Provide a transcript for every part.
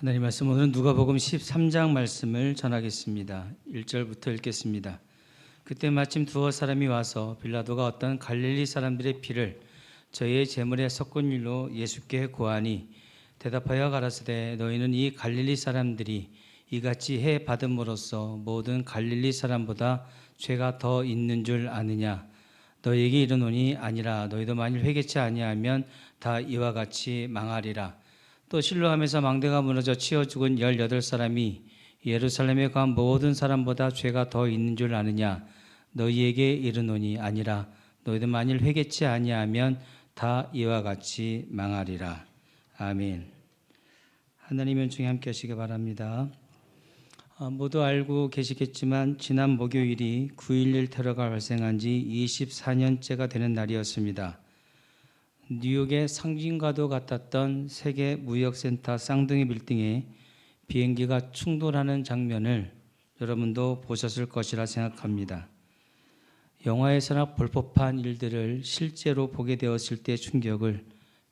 하나님 말씀 오늘은 누가복음 13장 말씀을 전하겠습니다. 1절부터 읽겠습니다. 그때 마침 두어 사람이 와서 빌라도가 어떤 갈릴리 사람들의 피를 저희의 제물에 섞은 일로 예수께 고하니 대답하여 가라사대 너희는 이 갈릴리 사람들이 이같이 해 받음으로써 모든 갈릴리 사람보다 죄가 더 있는 줄 아느냐. 너희에게 이르노니 아니라 너희도 만일 회개치 아니하면 다 이와 같이 망하리라. 또 실로암에서 망대가 무너져 치어 죽은 18사람이 예루살렘에 간 모든 사람보다 죄가 더 있는 줄 아느냐. 너희에게 이르노니 아니라 너희도 만일 회개치 아니하면 다 이와 같이 망하리라. 아멘. 하나님의 은총이 함께 하시기 바랍니다. 모두 알고 계시겠지만 지난 목요일이 9.11 테러가 발생한 지 24년째가 되는 날이었습니다. 뉴욕의 상징과도 같았던 세계무역센터 쌍둥이 빌딩에 비행기가 충돌하는 장면을 여러분도 보셨을 것이라 생각합니다. 영화에서나 볼 법한 일들을 실제로 보게 되었을 때의 충격을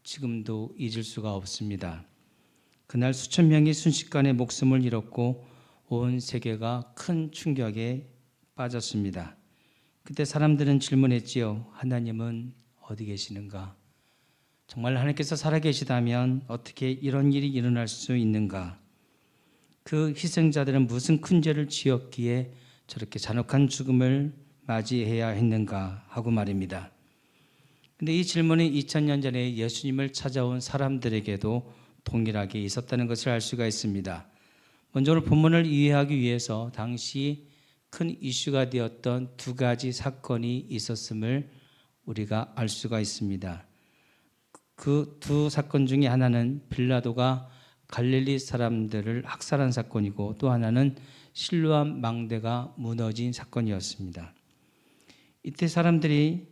지금도 잊을 수가 없습니다. 그날 수천 명이 순식간에 목숨을 잃었고 온 세계가 큰 충격에 빠졌습니다. 그때 사람들은 질문했지요. 하나님은 어디 계시는가? 정말 하나님께서 살아계시다면 어떻게 이런 일이 일어날 수 있는가? 그 희생자들은 무슨 큰 죄를 지었기에 저렇게 잔혹한 죽음을 맞이해야 했는가 하고 말입니다. 근데 이 질문이 2000년 전에 예수님을 찾아온 사람들에게도 동일하게 있었다는 것을 알 수가 있습니다. 먼저 오늘 본문을 이해하기 위해서 당시 큰 이슈가 되었던 두 가지 사건이 있었음을 우리가 알 수가 있습니다. 그 두 사건 중에 하나는 빌라도가 갈릴리 사람들을 학살한 사건이고 또 하나는 실로암 망대가 무너진 사건이었습니다. 이때 사람들이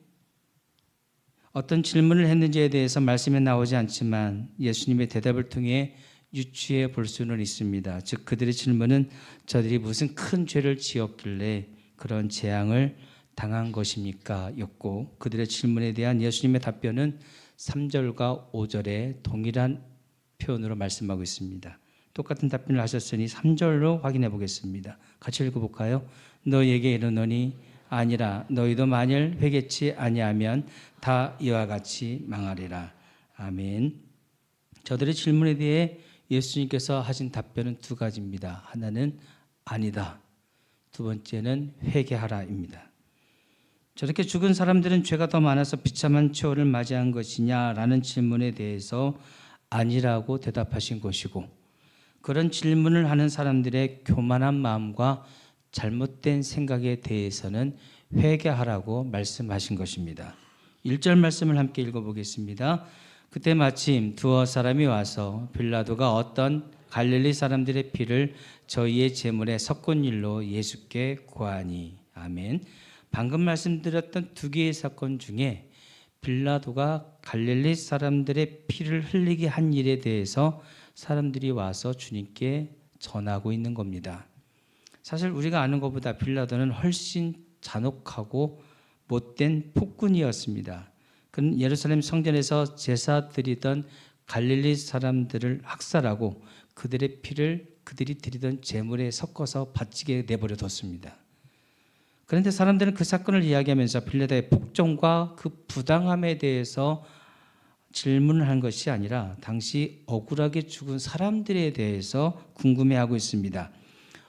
어떤 질문을 했는지에 대해서 말씀에 나오지 않지만 예수님의 대답을 통해 유추해 볼 수는 있습니다. 즉 그들의 질문은 저들이 무슨 큰 죄를 지었길래 그런 재앙을 당한 것입니까? 였고 그들의 질문에 대한 예수님의 답변은 3절과 5절에 동일한 표현으로 말씀하고 있습니다. 똑같은 답변을 하셨으니 3절로 확인해 보겠습니다. 같이 읽어볼까요? 너희에게 이르노니 아니라 너희도 만일 회개치 아니하면 다 이와 같이 망하리라. 아멘. 저들의 질문에 대해 예수님께서 하신 답변은 두 가지입니다. 하나는 아니다. 두 번째는 회개하라입니다. 저렇게 죽은 사람들은 죄가 더 많아서 비참한 처우를 맞이한 것이냐라는 질문에 대해서 아니라고 대답하신 것이고 그런 질문을 하는 사람들의 교만한 마음과 잘못된 생각에 대해서는 회개하라고 말씀하신 것입니다. 1절 말씀을 함께 읽어보겠습니다. 그때 마침 두어 사람이 와서 빌라도가 어떤 갈릴리 사람들의 피를 저희의 제물에 섞은 일로 예수께 고하니. 아멘. 방금 말씀드렸던 두 개의 사건 중에 빌라도가 갈릴리 사람들의 피를 흘리게 한 일에 대해서 사람들이 와서 주님께 전하고 있는 겁니다. 사실 우리가 아는 것보다 빌라도는 훨씬 잔혹하고 못된 폭군이었습니다. 그는 예루살렘 성전에서 제사 드리던 갈릴리 사람들을 학살하고 그들의 피를 그들이 드리던 제물에 섞어서 바치게 내버려 뒀습니다. 그런데 사람들은 그 사건을 이야기하면서 빌라도의 폭정과 그 부당함에 대해서 질문을 한 것이 아니라 당시 억울하게 죽은 사람들에 대해서 궁금해하고 있습니다.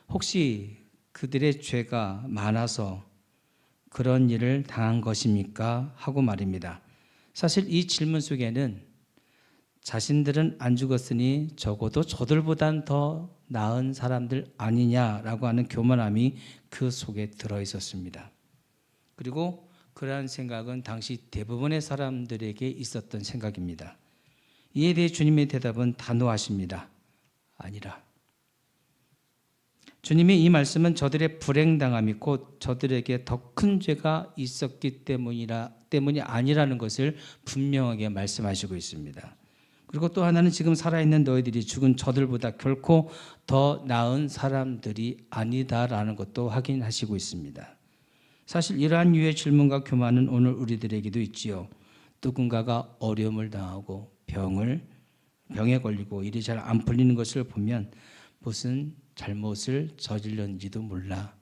혹시 그들의 죄가 많아서 그런 일을 당한 것입니까? 하고 말입니다. 사실 이 질문 속에는 자신들은 안 죽었으니 적어도 저들보단 더 나은 사람들 아니냐라고 하는 교만함이 그 속에 들어 있었습니다. 그리고 그러한 생각은 당시 대부분의 사람들에게 있었던 생각입니다. 이에 대해 주님의 대답은 단호하십니다. 아니라. 주님의 이 말씀은 저들의 불행당함이 곧 저들에게 더 큰 죄가 있었기 때문이 아니라는 것을 분명하게 말씀하시고 있습니다. 그리고 또 하나는 지금 살아있는 너희들이 죽은 저들보다 결코 더 나은 사람들이 아니다라는 것도 확인하시고 있습니다. 사실 이러한 유의 질문과 교만은 오늘 우리들에게도 있지요. 누군가가 어려움을 당하고 병을 병에 걸리고 일이 잘 안 풀리는 것을 보면 무슨 잘못을 저질렀는지도 몰라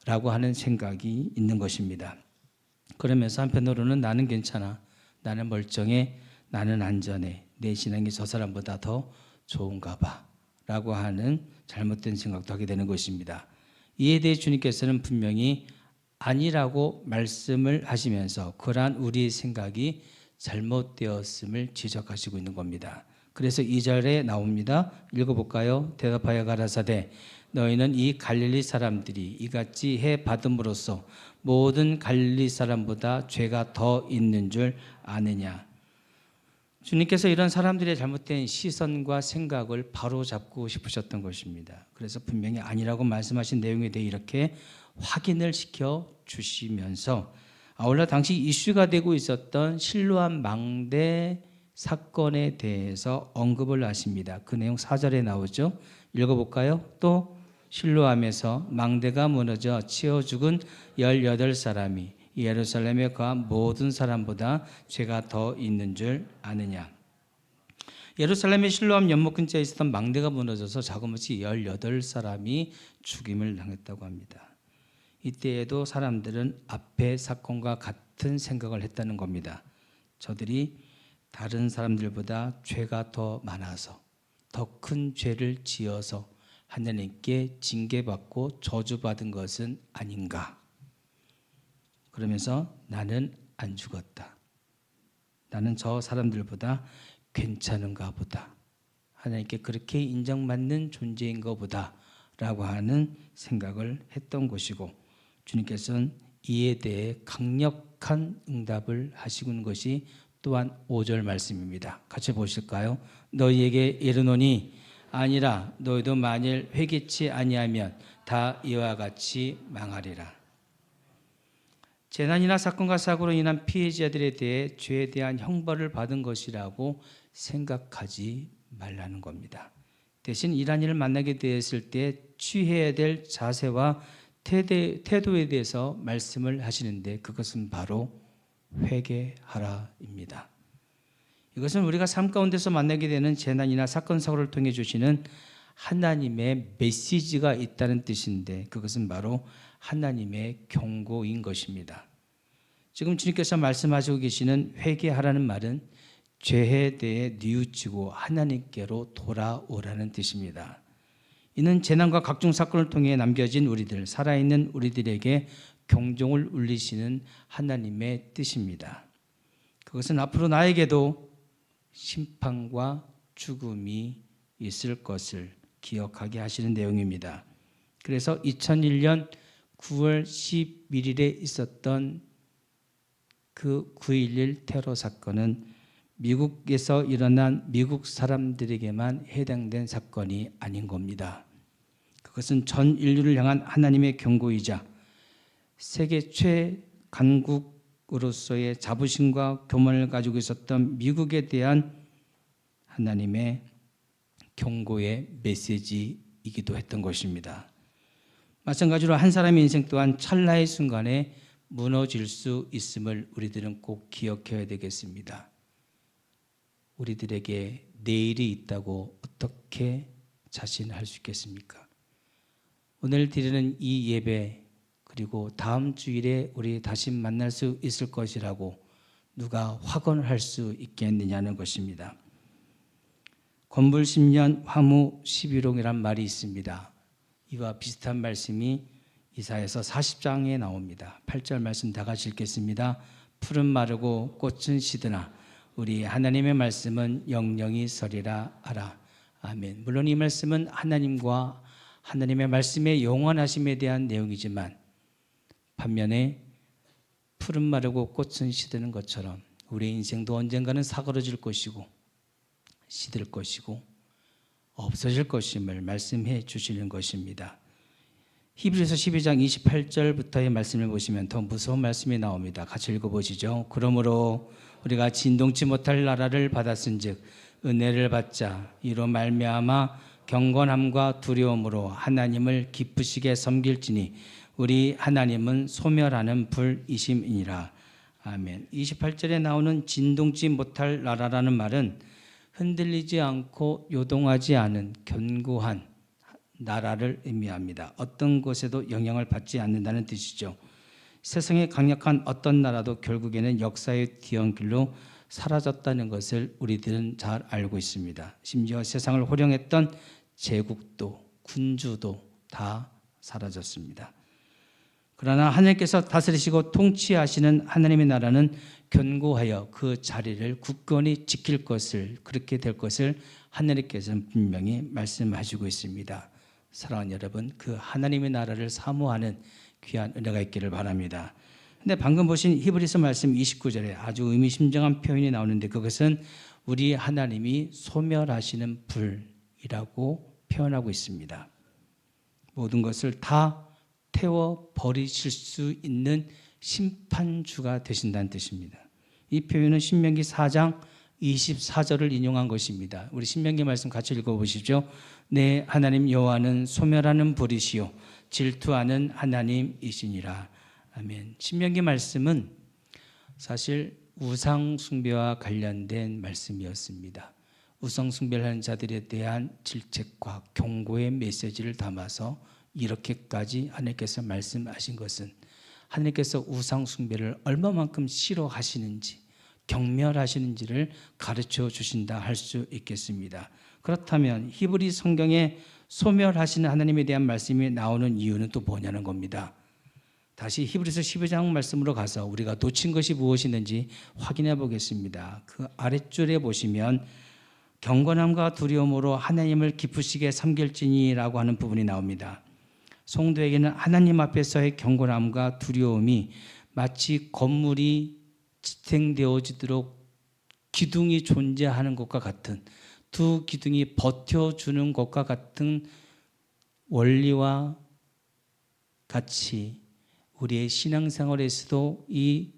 라고 하는 생각이 있는 것입니다. 그러면서 한편으로는 나는 괜찮아, 나는 멀쩡해, 나는 안전해, 내 신앙이 저 사람보다 더 좋은가 봐 라고 하는 잘못된 생각도 하게 되는 것입니다. 이에 대해 주님께서는 분명히 아니라고 말씀을 하시면서 그러한 우리의 생각이 잘못되었음을 지적하시고 있는 겁니다. 그래서 2절에 나옵니다. 읽어볼까요? 대답하여 가라사대 너희는 이 갈릴리 사람들이 이같이 해 받음으로써 모든 갈릴리 사람보다 죄가 더 있는 줄 아느냐. 주님께서 이런 사람들의 잘못된 시선과 생각을 바로잡고 싶으셨던 것입니다. 그래서 분명히 아니라고 말씀하신 내용에 대해 이렇게 확인을 시켜 주시면서 아울러 당시 이슈가 되고 있었던 실로암 망대 사건에 대해서 언급을 하십니다. 그 내용 4절에 나오죠. 읽어볼까요? 또 실로암에서 망대가 무너져 치어 죽은 18사람이 예루살렘에 거한 모든 사람보다 죄가 더 있는 줄 아느냐. 예루살렘의 실로암 연못 근처에 있었던 망대가 무너져서 자그마치 18사람이 죽임을 당했다고 합니다. 이때에도 사람들은 앞의 사건과 같은 생각을 했다는 겁니다. 저들이 다른 사람들보다 죄가 더 많아서 더 큰 죄를 지어서 하나님께 징계받고 저주받은 것은 아닌가. 그러면서 나는 안 죽었다. 나는 저 사람들보다 괜찮은가 보다. 하나님께 그렇게 인정받는 존재인가 보다 라고 하는 생각을 했던 것이고 주님께서는 이에 대해 강력한 응답을 하시는 것이 또한 5절 말씀입니다. 같이 보실까요? 너희에게 이르노니 아니라 너희도 만일 회개치 아니하면 다 이와 같이 망하리라. 재난이나 사건과 사고로 인한 피해자들에 대해 죄에 대한 형벌을 받은 것이라고 생각하지 말라는 겁니다. 대신 이러한 일을 만나게 되었을 때 취해야 될 자세와 태도에 대해서 말씀을 하시는데 그것은 바로 회개하라입니다. 이것은 우리가 삶 가운데서 만나게 되는 재난이나 사건 사고를 통해 주시는 하나님의 메시지가 있다는 뜻인데 그것은 바로 하나님의 경고인 것입니다. 지금 주님께서 말씀하시고 계시는 회개하라는 말은 죄에 대해 뉘우치고 하나님께로 돌아오라는 뜻입니다. 이는 재난과 각종 사건을 통해 남겨진 우리들, 살아있는 우리들에게 경종을 울리시는 하나님의 뜻입니다. 그것은 앞으로 나에게도 심판과 죽음이 있을 것을 기억하게 하시는 내용입니다. 그래서 2001년 9월 11일에 있었던 그 9.11 테러 사건은 미국에서 일어난 미국 사람들에게만 해당된 사건이 아닌 겁니다. 그것은 전 인류를 향한 하나님의 경고이자 세계 최강국으로서의 자부심과 교만을 가지고 있었던 미국에 대한 하나님의 경고의 메시지이기도 했던 것입니다. 마찬가지로 한 사람의 인생 또한 찰나의 순간에 무너질 수 있음을 우리들은 꼭 기억해야 되겠습니다. 우리들에게 내일이 있다고 어떻게 자신할 수 있겠습니까? 오늘 드리는 이 예배 그리고 다음 주일에 우리 다시 만날 수 있을 것이라고 누가 확언할 수 있겠느냐는 것입니다. 건불 10년 화무 11홍이란 말이 있습니다. 이와 비슷한 말씀이 이사야서 40장에 나옵니다. 8절 말씀 다 같이 읽겠습니다. 풀은 마르고 꽃은 시드나 우리 하나님의 말씀은 영영이 서리라 하라. 아멘. 물론 이 말씀은 하나님과 하나님의 말씀의 영원하심에 대한 내용이지만 반면에 풀은 마르고 꽃은 시드는 것처럼 우리 인생도 언젠가는 사그러질 것이고 시들 것이고 없어질 것임을 말씀해 주시는 것입니다. 히브리서 12장 28절부터의 말씀을 보시면 더 무서운 말씀이 나옵니다. 같이 읽어보시죠. 그러므로 우리가 진동치 못할 나라를 받았은즉 은혜를 받자 이로 말미암아 경건함과 두려움으로 하나님을 기쁘시게 섬길지니 우리 하나님은 소멸하는 불이심이니라. 아멘. 28절에 나오는 진동치 못할 나라라는 말은 흔들리지 않고 요동하지 않은 견고한 나라를 의미합니다. 어떤 곳에도 영향을 받지 않는다는 뜻이죠. 세상에 강력한 어떤 나라도 결국에는 역사의 뒤엉길로 사라졌다는 것을 우리들은 잘 알고 있습니다. 심지어 세상을 호령했던 제국도 군주도 다 사라졌습니다. 그러나 하나님께서 다스리시고 통치하시는 하나님의 나라는 견고하여 그 자리를 굳건히 지킬 것을, 그렇게 될 것을 하나님께서는 분명히 말씀하시고 있습니다. 사랑하는 여러분, 그 하나님의 나라를 사모하는 귀한 은혜가 있기를 바랍니다. 근데 방금 보신 히브리서 말씀 29절에 아주 의미심장한 표현이 나오는데, 그것은 우리 하나님이 소멸하시는 불이라고 표현하고 있습니다. 모든 것을 다 태워 버리실 수 있는 심판주가 되신다는 뜻입니다. 이 표현은 신명기 4장 24절을 인용한 것입니다. 우리 신명기 말씀 같이 읽어보시죠. 내 하나님 여호와는 소멸하는 불이시요 질투하는 하나님이시니라. 아멘. 신명기 말씀은 사실 우상 숭배와 관련된 말씀이었습니다. 우상 숭배를 하는 자들에 대한 질책과 경고의 메시지를 담아서 이렇게까지 하나님께서 말씀하신 것은 하나님께서 우상 숭배를 얼마만큼 싫어하시는지, 경멸하시는지를 가르쳐 주신다 할 수 있겠습니다. 그렇다면 히브리 성경에 소멸하시는 하나님에 대한 말씀이 나오는 이유는 또 뭐냐는 겁니다. 다시 히브리서 12장 말씀으로 가서 우리가 놓친 것이 무엇이든지 확인해 보겠습니다. 그 아랫줄에 보시면 경건함과 두려움으로 하나님을 기쁘시게 섬길지니라고 하는 부분이 나옵니다. 성도에게는 하나님 앞에서의 경건함과 두려움이 마치 건물이 지탱되어지도록 기둥이 존재하는 것과 같은, 두 기둥이 버텨주는 것과 같은 원리와 같이 우리의 신앙생활에서도 이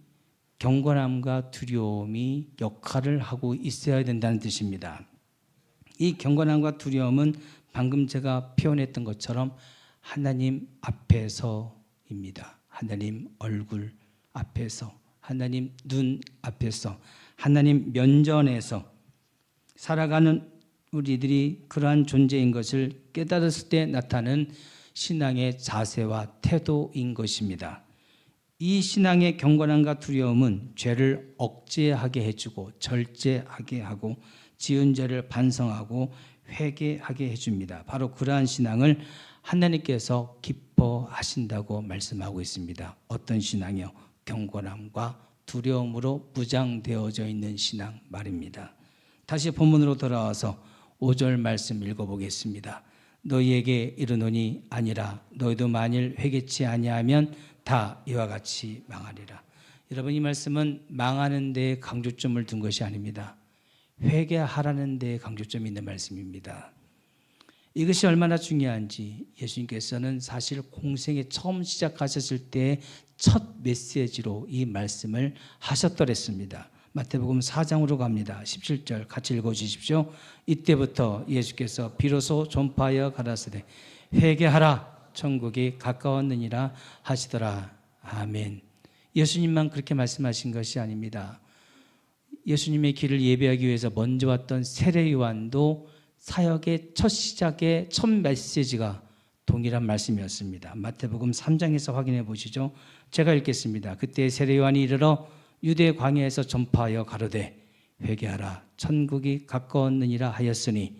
경건함과 두려움이 역할을 하고 있어야 된다는 뜻입니다. 이 경건함과 두려움은 방금 제가 표현했던 것처럼 하나님 앞에서입니다. 하나님 얼굴 앞에서, 하나님 눈 앞에서, 하나님 면전에서 살아가는 우리들이 그러한 존재인 것을 깨달았을 때 나타나는 신앙의 자세와 태도인 것입니다. 이 신앙의 경건함과 두려움은 죄를 억제하게 해주고 절제하게 하고 지은 죄를 반성하고 회개하게 해줍니다. 바로 그러한 신앙을 하나님께서 기뻐하신다고 말씀하고 있습니다. 어떤 신앙이요? 경건함과 두려움으로 무장되어져 있는 신앙 말입니다. 다시 본문으로 돌아와서 5절 말씀 읽어보겠습니다. 너희에게 이르노니 아니라 너희도 만일 회개치 아니하면 다 이와 같이 망하리라. 여러분, 이 말씀은 망하는 데에 강조점을 둔 것이 아닙니다. 회개하라는 데에 강조점이 있는 말씀입니다. 이것이 얼마나 중요한지 예수님께서는 사실 공생에 처음 시작하셨을 때 첫 메시지로 이 말씀을 하셨더랬습니다. 마태복음 4장으로 갑니다. 17절 같이 읽어주십시오. 이때부터 예수께서 비로소 전파하여 가라사대 회개하라 천국이 가까웠느니라 하시더라. 아멘. 예수님만 그렇게 말씀하신 것이 아닙니다. 예수님의 길을 예배하기 위해서 먼저 왔던 세례 요한도 사역의 첫 시작의 첫 메시지가 동일한 말씀이었습니다. 마태복음 3장에서 확인해 보시죠. 제가 읽겠습니다. 그때 세례 요한이 이르러 유대 광야에서 전파하여 가로되 회개하라 천국이 가까웠느니라 하였으니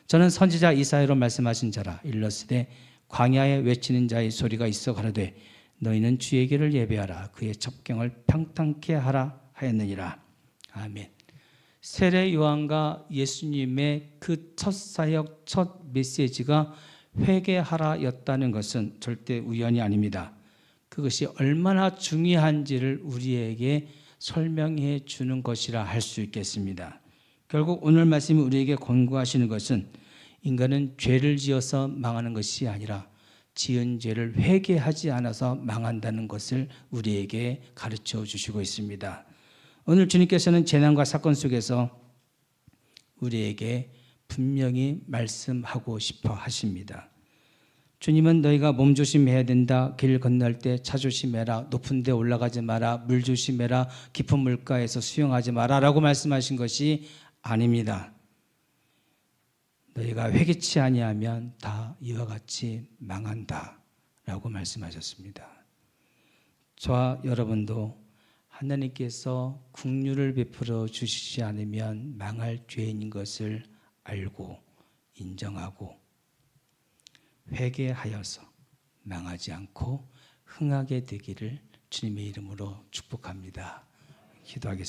저는 선지자 이사야로 말씀하신 자라. 일러스되 광야에 외치는 자의 소리가 있어 가로되 너희는 주의 길을 예배하라 그의 첩경을 평탄케 하라 하였느니라. 아멘. 세례 요한과 예수님의 그 첫 사역, 첫 메시지가 회개하라였다는 것은 절대 우연이 아닙니다. 그것이 얼마나 중요한지를 우리에게 설명해 주는 것이라 할 수 있겠습니다. 결국 오늘 말씀이 우리에게 권고하시는 것은 인간은 죄를 지어서 망하는 것이 아니라 지은 죄를 회개하지 않아서 망한다는 것을 우리에게 가르쳐 주시고 있습니다. 오늘 주님께서는 재난과 사건 속에서 우리에게 분명히 말씀하고 싶어 하십니다. 주님은 너희가 몸 조심해야 된다. 길 건널 때 차 조심해라. 높은 데 올라가지 마라. 물 조심해라. 깊은 물가에서 수영하지 마라 라고 말씀하신 것이 아닙니다. 너희가 회개치 아니하면 다 이와 같이 망한다라고 말씀하셨습니다. 저와 여러분도 하나님께서 긍휼을 베풀어 주시지 않으면 망할 죄인인 것을 알고 인정하고 회개하여서 망하지 않고 흥하게 되기를 주님의 이름으로 축복합니다. 기도하겠습니다.